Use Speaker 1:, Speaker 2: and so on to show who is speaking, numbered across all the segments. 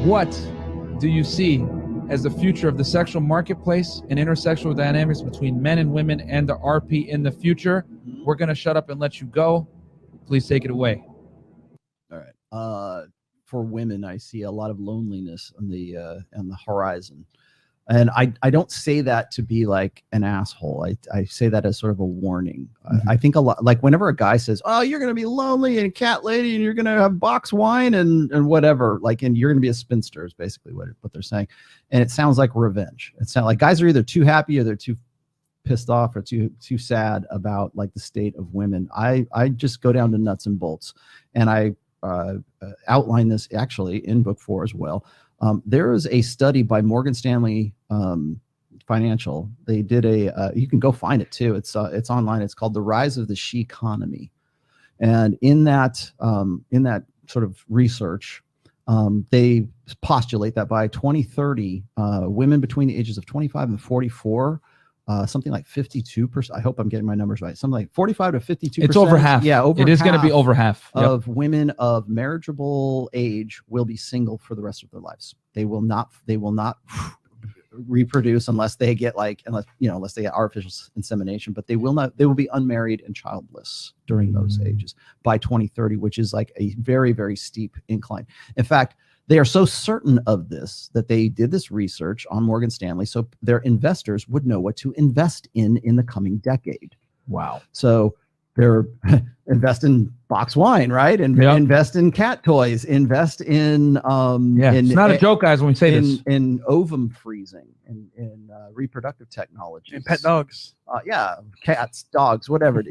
Speaker 1: What do you see as the future of the sexual marketplace and intersexual dynamics between men and women and the RP in the future? We're going to shut up and let you go. Please take it away.
Speaker 2: All right. For women, I see a lot of loneliness on the horizon. And I don't say that to be like an asshole. I say that as sort of a warning. I think a lot, like whenever a guy says, oh, you're going to be lonely and cat lady and you're going to have box wine and whatever, like, and you're going to be a spinster is basically what they're saying. And it sounds like revenge. It sounds like guys are either too happy or they're too pissed off or too sad about like the state of women. I just go down to nuts and bolts. And I outline this actually in book 4 as well. There is a study by Morgan Stanley Financial. They did you can go find it too. It's online. It's called The Rise of the She Economy. And in that sort of research, they postulate that by 2030, women between the ages of 25 and 44, something like 52%. I hope I'm getting my numbers right. Something like 45 to 52%.
Speaker 1: It's over half.
Speaker 2: Yeah, over
Speaker 1: it is going to be over half
Speaker 2: of women of marriageable age will be single for the rest of their lives. They will not reproduce unless they get unless they get artificial insemination, but they will be unmarried and childless during those ages by 2030, which is like a very, very steep incline. In fact, they are so certain of this that they did this research on Morgan Stanley so their investors would know what to invest in the coming decade.
Speaker 1: Wow.
Speaker 2: So they're invest in box wine, right? And invest in cat toys, invest in
Speaker 1: it's not a joke, guys, when we say this.
Speaker 2: In ovum freezing, in reproductive technology.
Speaker 3: And pet dogs.
Speaker 2: Cats, dogs, whatever,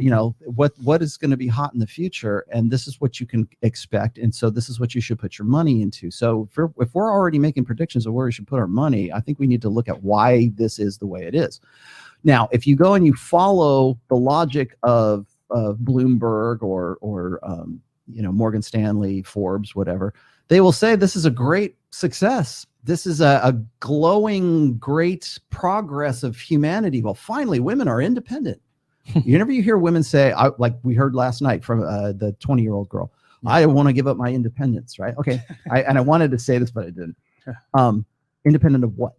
Speaker 2: what is going to be hot in the future, and this is what you can expect, and so this is what you should put your money into. So if we're already making predictions of where we should put our money, I think we need to look at why this is the way it is. Now, if you go and you follow the logic of Bloomberg or Morgan Stanley, Forbes, whatever, they will say this is a great success. This is a glowing, great progress of humanity. Well, finally, women are independent. Whenever you hear women say, like we heard last night from the 20-year-old girl, I want to give up my independence, right? Okay. I wanted to say this, but I didn't. Independent of what?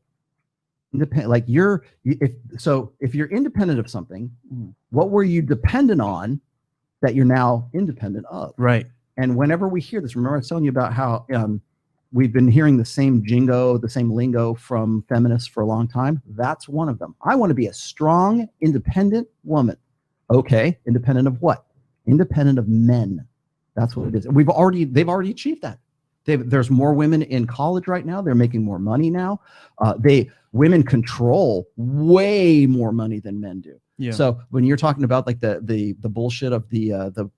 Speaker 2: Independent, like if you're independent of something, what were you dependent on that you're now independent of?
Speaker 3: Right.
Speaker 2: And whenever we hear this, remember I was telling you about how we've been hearing the same jingo, the same lingo from feminists for a long time. That's one of them. I want to be a strong, independent woman. Okay, independent of what? Independent of men. That's what it is. They've already achieved that. There's more women in college right now. They're making more money now. Women control way more money than men do.
Speaker 3: Yeah.
Speaker 2: So when you're talking about like the bullshit of the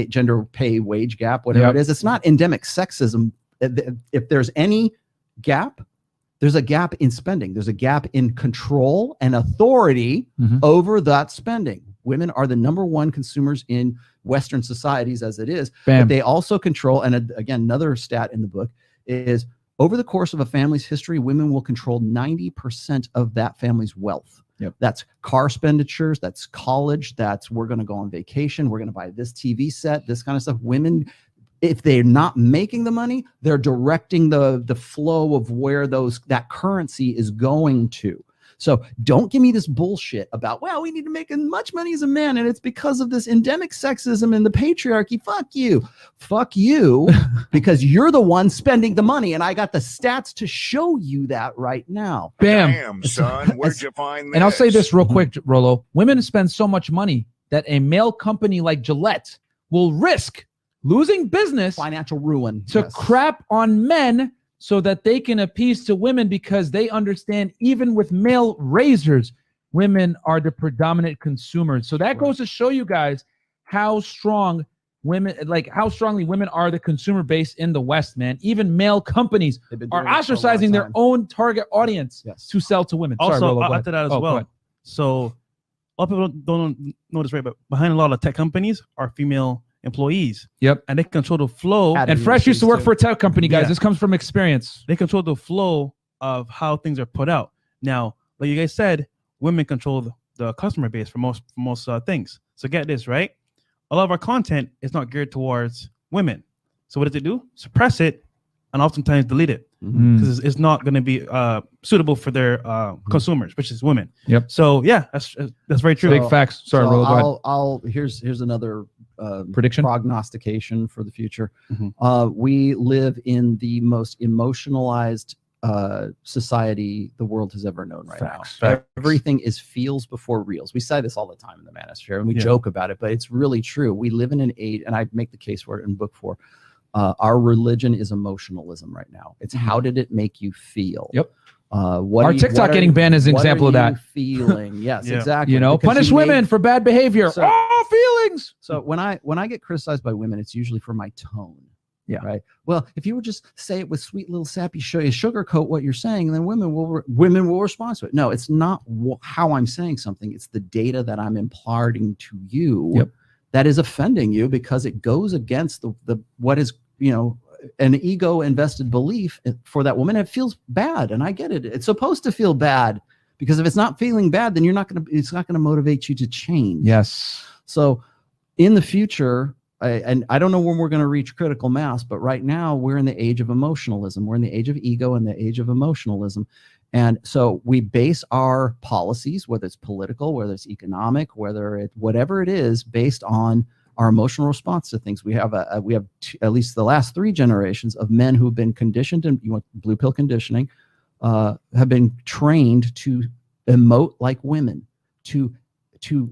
Speaker 2: gender pay wage gap, whatever it is, it's not endemic sexism. If there's any gap, there's a gap in spending. There's a gap in control and authority over that spending. Women are the number one consumers in Western societies as it is.
Speaker 1: Bam.
Speaker 2: But they also control, and again, another stat in the book is over the course of a family's history, women will control 90% of that family's wealth.
Speaker 1: Yep.
Speaker 2: That's car expenditures, that's college, that's we're going to go on vacation, we're going to buy this TV set, this kind of stuff. Women, if they're not making the money, they're directing the flow of where that currency is going to. So don't give me this bullshit about, well, we need to make as much money as a man, and it's because of this endemic sexism and the patriarchy. Fuck you, because you're the one spending the money, and I got the stats to show you that right now.
Speaker 1: Bam.
Speaker 4: Damn, son, where'd you find this?
Speaker 1: And I'll say this real quick, Rollo. Women spend so much money that a male company like Gillette will risk losing business,
Speaker 2: Financial ruin.
Speaker 1: to crap on men so that they can appease to women, because they understand even with male razors, women are the predominant consumers. So that goes to show you guys how strongly women are the consumer base in the West, man. Even male companies are ostracizing their own target audience to sell to women.
Speaker 3: Also,
Speaker 1: Sorry, Rollo,
Speaker 3: I'll add to that as well. So a lot of people don't know this, right? But behind a lot of tech companies are female employees.
Speaker 1: Yep.
Speaker 3: And they control the flow.
Speaker 1: And Fresh used to work for a tech company, guys.
Speaker 3: Yeah.
Speaker 1: This comes from experience.
Speaker 3: They control the flow of how things are put out. Now, like you guys said, women control the customer base for most things. So get this, right? A lot of our content is not geared towards women. So what does it do? Suppress it and oftentimes delete it. because it's not going to be suitable for their consumers, which is women.
Speaker 1: Yep.
Speaker 3: So yeah, that's very true.
Speaker 1: Big facts. Sorry,
Speaker 2: So
Speaker 1: Rollo, go ahead.
Speaker 2: here's another
Speaker 1: Prediction?
Speaker 2: prognostication for the future.
Speaker 3: Mhm.
Speaker 2: We live in the most emotionalized society the world has ever known right now.
Speaker 1: Facts.
Speaker 2: Everything is feels before reals. We say this all the time in the Manosphere, and we
Speaker 3: Yeah.
Speaker 2: joke about it, but it's really true. We live in an age, and I make the case for it in book 4. Our religion is emotionalism right now. It's how did it make you feel?
Speaker 1: Yep.
Speaker 2: What
Speaker 1: Our
Speaker 2: are you-
Speaker 1: TikTok
Speaker 2: what are
Speaker 1: getting
Speaker 2: you-
Speaker 1: banned is an
Speaker 2: what
Speaker 1: example
Speaker 2: are
Speaker 1: of that.
Speaker 2: you feeling? Yes,
Speaker 3: Yeah.
Speaker 2: exactly.
Speaker 1: You know,
Speaker 2: Because
Speaker 1: punish
Speaker 2: you
Speaker 1: women
Speaker 2: made-
Speaker 1: for bad behavior.
Speaker 2: So-
Speaker 1: Feelings.
Speaker 2: So when I get criticized by women, it's usually for my tone.
Speaker 1: Yeah.
Speaker 2: Right. Well, if you would just say it with sweet little sappy sugarcoat what you're saying, then women will respond to it. No, it's not how I'm saying something. It's the data that I'm imparting to you
Speaker 1: Yep.
Speaker 2: that is offending you because it goes against the what is, an ego invested belief for that woman. It feels bad. And I get it. It's supposed to feel bad, because if it's not feeling bad, then it's not going to motivate you to change.
Speaker 1: Yes.
Speaker 2: So in the future, and I don't know when we're going to reach critical mass, but right now we're in the age of emotionalism. We're in the age of ego and the age of emotionalism. And so we base our policies, whether it's political, whether it's economic, whatever it is, based on our emotional response to things. We have at least the last 3 generations of men who've been conditioned, and blue pill conditioning, have been trained to emote like women, to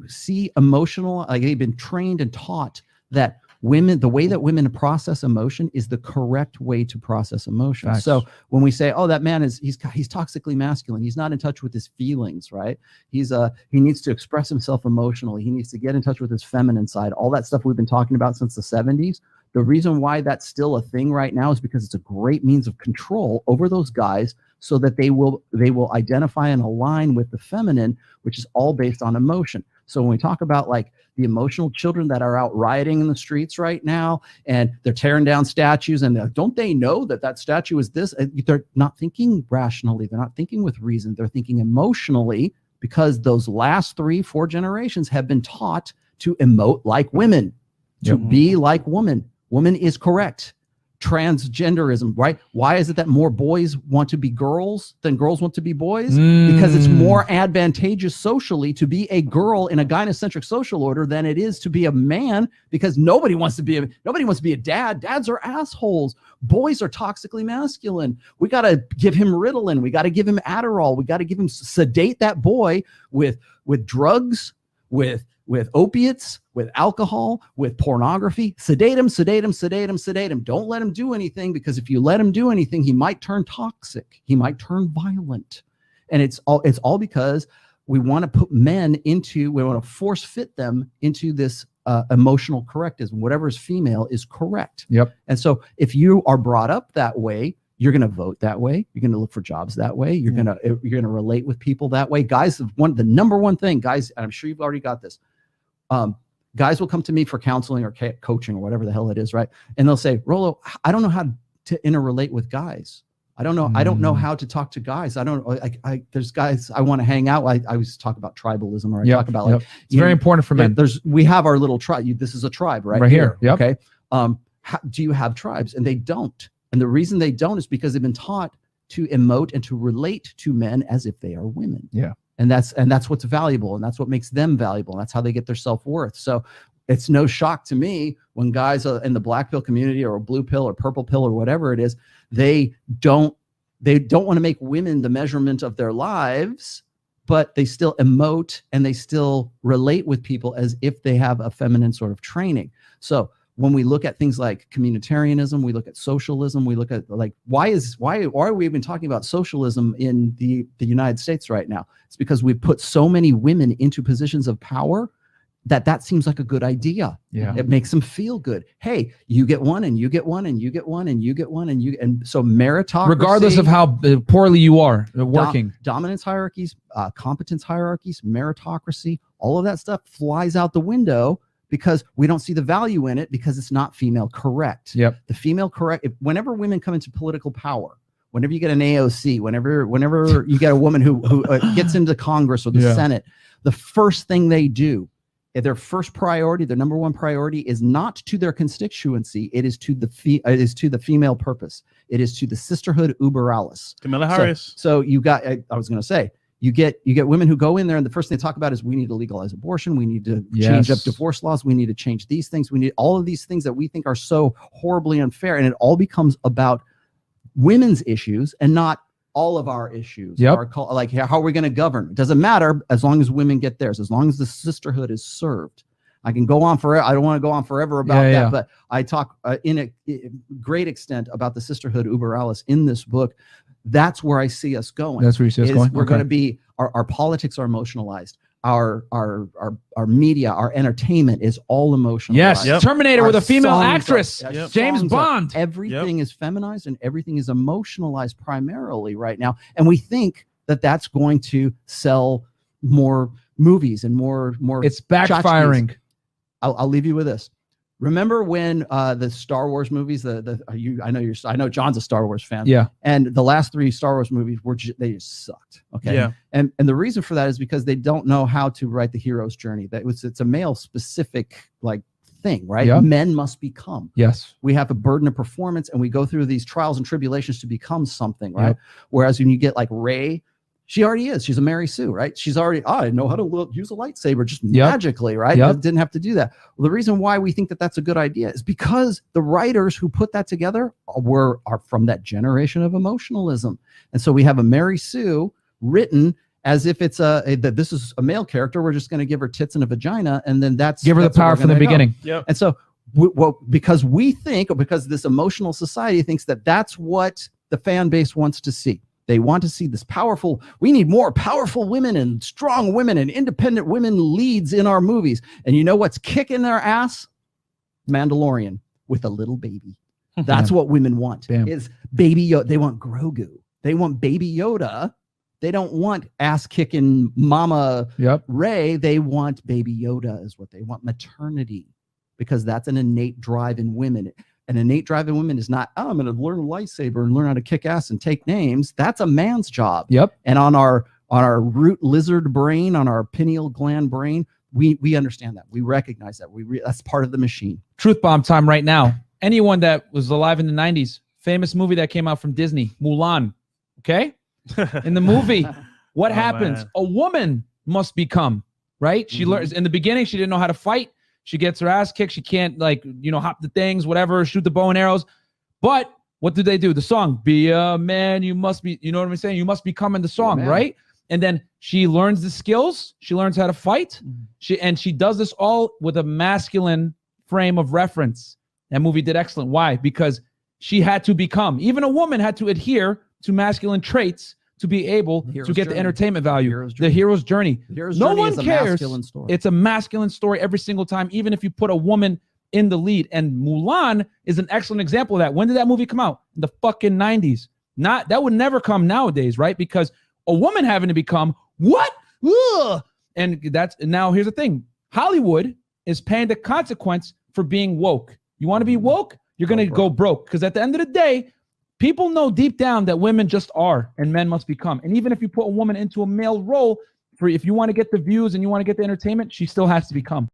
Speaker 2: see emotional, like they've been trained and taught that the way that women process emotion is the correct way to process emotion.
Speaker 1: Facts.
Speaker 2: So when we say, oh, that man he's toxically masculine, he's not in touch with his feelings, right? He needs to express himself emotionally. He needs to get in touch with his feminine side. All that stuff we've been talking about since the 70s. The reason why that's still a thing right now is because it's a great means of control over those guys, so that they will identify and align with the feminine, which is all based on emotion. So when we talk about like the emotional children that are out rioting in the streets right now, and they're tearing down statues, and don't they know that statue is this? They're not thinking rationally. They're not thinking with reason. They're thinking emotionally, because those last 3-4 generations have been taught to emote like women, to be like woman. Woman is correct. Transgenderism, right? Why is it that more boys want to be girls than girls want to be boys? Because it's more advantageous socially to be a girl in a gynocentric social order than it is to be a man, because nobody wants to be a dad. Dads are assholes. Boys are toxically masculine. We got to give him Ritalin. We got to give him Adderall. We got to give him, sedate that boy with drugs, with opiates, with alcohol, with pornography. Sedate him, sedate him, sedate him, sedate him. Don't let him do anything, because if you let him do anything, he might turn toxic. He might turn violent. And it's all because we want to force fit them into this emotional correctism. Whatever is female is correct.
Speaker 1: Yep.
Speaker 2: And so if you are brought up that way, you're going to vote that way. You're going to look for jobs that way. You're going to relate with people that way. Guys, the number one thing, guys, and I'm sure you've already got this. Guys will come to me for counseling or coaching or whatever the hell it is, right? And they'll say, Rollo, I don't know how to interrelate with guys. I don't know. I don't know how to talk to guys. I don't. There's guys I want to hang out. I always talk about tribalism, or I talk about like
Speaker 1: it's very important for men.
Speaker 2: We have our little tribe. This is a tribe, right
Speaker 1: here. Yep.
Speaker 2: Okay. Do you have tribes? And they don't. And the reason they don't is because they've been taught to emote and to relate to men as if they are women.
Speaker 1: Yeah.
Speaker 2: And that's what's valuable, and that's what makes them valuable, and that's how they get their self-worth. So it's no shock to me when guys in the black pill community or blue pill or purple pill or whatever it is, they don't want to make women the measurement of their lives, but they still emote and they still relate with people as if they have a feminine sort of training. So when we look at things like communitarianism, we look at socialism, we look at like, why are we even talking about socialism in the United States right now? It's because we've put so many women into positions of power that seems like a good idea.
Speaker 1: Yeah.
Speaker 2: It makes them feel good. Hey, you get one and you get one and you get one and you get one and so meritocracy.
Speaker 1: Regardless of how poorly you are working.
Speaker 2: Dominance hierarchies, competence hierarchies, meritocracy, all of that stuff flies out the window, because we don't see the value in it, because it's not female correct.
Speaker 1: Yep.
Speaker 2: The female correct, whenever women come into political power, whenever you get an AOC, whenever you get a woman who gets into Congress or the Senate, the first thing they do their first priority, their number one priority is not to their constituency. It is to the female purpose. It is to the sisterhood uber alles.
Speaker 3: Kamala Harris.
Speaker 2: So you got, I was going to say, you get women who go in there and the first thing they talk about is we need to legalize abortion. We need to change up divorce laws. We need to change these things. We need all of these things that we think are so horribly unfair. And it all becomes about women's issues and not all of our issues. Like how are we going to govern? It doesn't matter as long as women get theirs, as long as the sisterhood is served. I can go on forever. I don't want to go on forever about that, but I talk in a great extent about the sisterhood uber alles in this book. That's where I see us going.
Speaker 1: That's where you see us going.
Speaker 2: We're going to be, our politics are emotionalized. Our media, our entertainment is all emotionalized.
Speaker 1: Yes, Terminator with a female actress, James Bond.
Speaker 2: Everything is feminized and everything is emotionalized primarily right now. And we think that that's going to sell more movies and more.
Speaker 1: It's backfiring.
Speaker 2: I'll leave you with this. Remember when the Star Wars movies, I know John's a Star Wars fan.
Speaker 1: Yeah.
Speaker 2: And the last 3 Star Wars movies they just sucked. Okay.
Speaker 3: Yeah.
Speaker 2: And the reason for that is because they don't know how to write the hero's journey. It's a male specific thing, right?
Speaker 1: Yeah.
Speaker 2: Men must become.
Speaker 1: Yes.
Speaker 2: We have a burden of performance and we go through these trials and tribulations to become something, right?
Speaker 1: Yep.
Speaker 2: Whereas when you get like Rey, she already is. She's a Mary Sue, right? She's already, I know how to use a lightsaber just magically, right? Didn't have to do that. Well, the reason why we think that that's a good idea is because the writers who put that together are from that generation of emotionalism. And so we have a Mary Sue written as if it's that this is a male character. We're just going to give her tits and a vagina. And then give her
Speaker 1: the power from the beginning.
Speaker 3: Yep.
Speaker 2: And so because this emotional society thinks that that's what the fan base wants to see. They want to see this powerful, we need more powerful women and strong women and independent women leads in our movies. And you know what's kicking their ass? Mandalorian with a little baby. That's what women want. Is baby Yoda. They want Grogu. They want baby Yoda. They don't want ass-kicking mama Rey. They want baby Yoda is what they want. Maternity. Because that's an innate drive in women. An innate drive in women is not, oh, I'm going to learn a lightsaber and learn how to kick ass and take names. That's a man's job.
Speaker 1: Yep.
Speaker 2: And on our root lizard brain, on our pineal gland brain, we understand that. We recognize that. That's part of the machine.
Speaker 1: Truth bomb time right now. Anyone that was alive in the 90s, famous movie that came out from Disney, Mulan. Okay? In the movie, what happens?
Speaker 3: Man.
Speaker 1: A woman must become, right? She learns in the beginning, she didn't know how to fight. She gets her ass kicked. She can't hop the things, whatever, shoot the bow and arrows. But what do they do? The song, be a man, you must be, you know what I'm saying? You must become in the song, right? And then she learns the skills. She learns how to fight. She does this all with a masculine frame of reference. That movie did excellent. Why? Because she had to become. Even a woman had to adhere to masculine traits to be able to get the entertainment value. The hero's journey. No one cares. It's a masculine story every single time, even if you put a woman in the lead. And Mulan is an excellent example of that. When did that movie come out? In the fucking 90s. That would never come nowadays, right? Because a woman having to become what? Ugh! And now here's the thing. Hollywood is paying the consequence for being woke. You want to be woke? You're going to go broke. Because at the end of the day, people know deep down that women just are and men must become. And even if you put a woman into a male role, if you want to get the views and you want to get the entertainment, she still has to become.